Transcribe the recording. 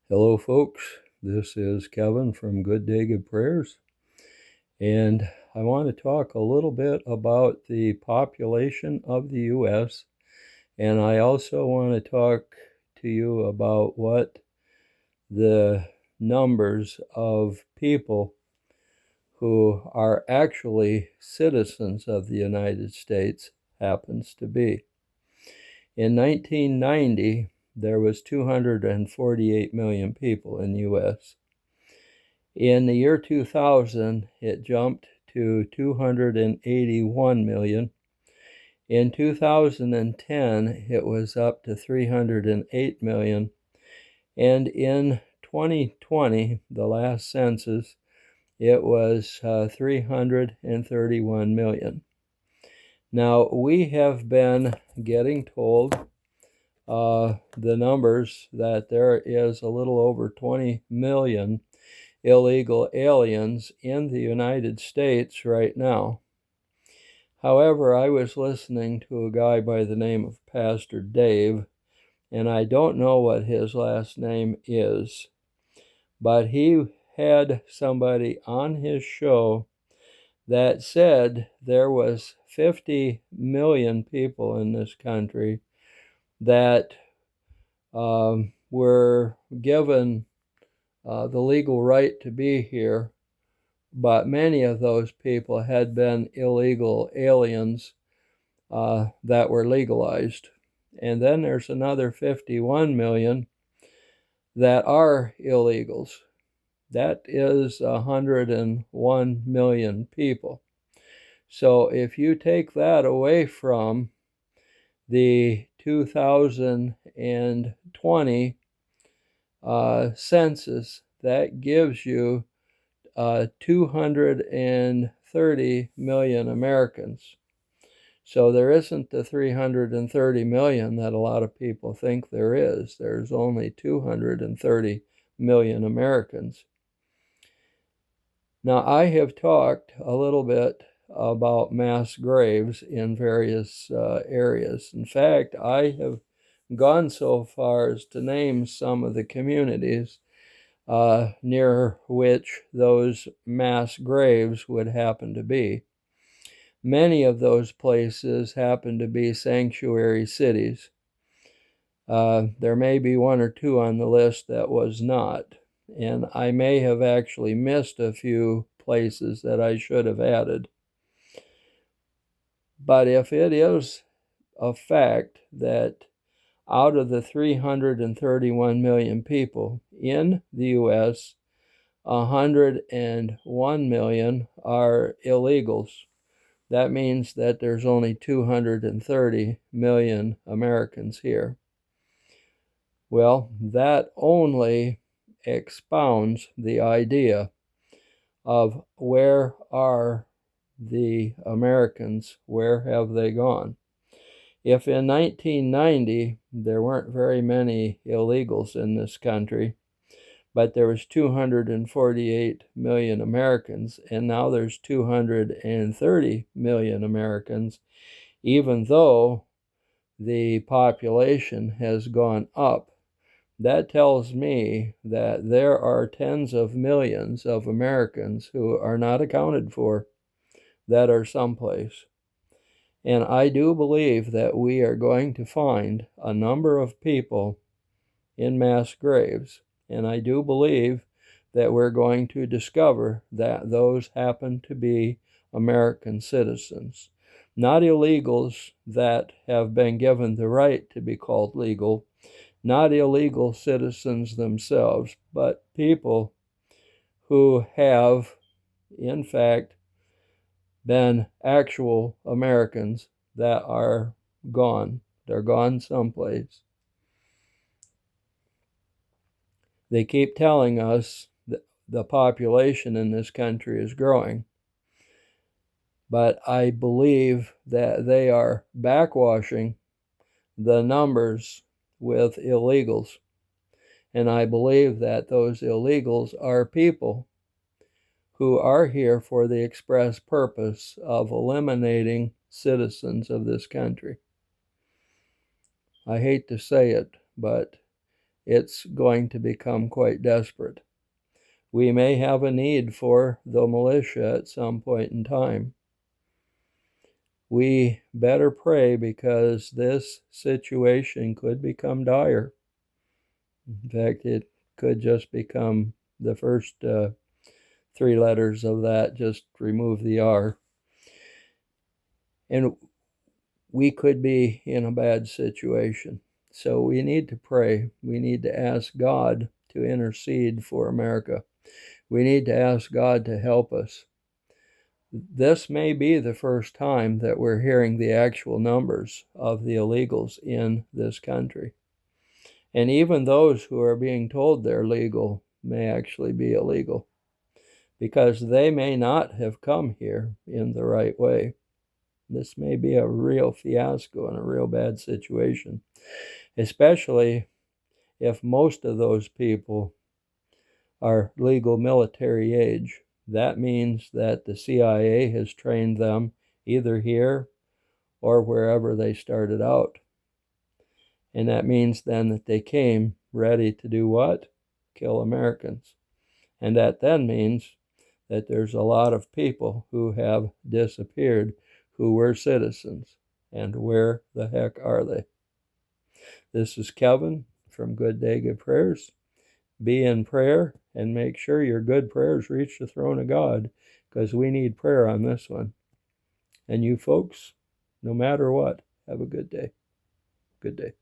Hello, folks. This is Kevin from Good Day, Good Prayers, and I want to talk a little bit about the population of the U.S., and I also want to talk to you about what the numbers of people who are actually citizens of the United States happens to be. In 1990, there was 248 million people in the U.S. In the year 2000, it jumped to 281 million. In 2010, it was up to 308 million. And in 2020, the last census, it was 331 million. Now, we have been getting told the numbers that there is a little over 20 million illegal aliens in the United States right now. However, I was listening to a guy by the name of Pastor Dave, and I don't know what his last name is, but he had somebody on his show that said there was 50 million people in this country that were given the legal right to be here, but many of those people had been illegal aliens that were legalized. And then there's another 51 million that are illegals. That is 101 million people. So if you take that away from the 2020 census, that gives you 230 million Americans. So there isn't the 330 million that a lot of people think there is. There's only 230 million Americans. Now, I have talked a little bit about mass graves in various areas. In fact, I have gone so far as to name some of the communities near which those mass graves would happen to be. Many of those places happen to be sanctuary cities. There may be one or two on the list that was not, and I may have actually missed a few places that I should have added. But if it is a fact that out of the 331 million people in the U.S., 101 million are illegals. That means that there's only 230 million Americans here. Well, that only expounds the idea of where are the Americans, where have they gone? If in 1990 there weren't very many illegals in this country, but there was 248 million Americans, and now there's 230 million Americans, even though the population has gone up. That tells me that there are tens of millions of Americans who are not accounted for that are someplace. And I do believe that we are going to find a number of people in mass graves. And I do believe that we're going to discover that those happen to be American citizens. Not illegals that have been given the right to be called legal, not illegal citizens themselves, but people who have, in fact, been actual Americans that are gone. They're gone someplace. They keep telling us that the population in this country is growing, but I believe that they are backwashing the numbers with illegals. And I believe that those illegals are people who are here for the express purpose of eliminating citizens of this country. I hate to say it, but it's going to become quite desperate. We may have a need for the militia at some point in time. We better pray because this situation could become dire. In fact, it could just become the first 3 letters of that, just remove the R. And we could be in a bad situation. So we need to pray. We need to ask God to intercede for America. We need to ask God to help us. This may be the first time that we're hearing the actual numbers of the illegals in this country. And even those who are being told they're legal may actually be illegal, because they may not have come here in the right way. This may be a real fiasco and a real bad situation, especially if most of those people are legal military age. That means that the CIA has trained them either here or wherever they started out. And that means then that they came ready to do what? Kill Americans. And that then means that there's a lot of people who have disappeared who were citizens. And where the heck are they? This is Kevin from Good Day, Good Prayers. Be in prayer and make sure your good prayers reach the throne of God, because we need prayer on this one. And you folks, no matter what, have a good day. Good day.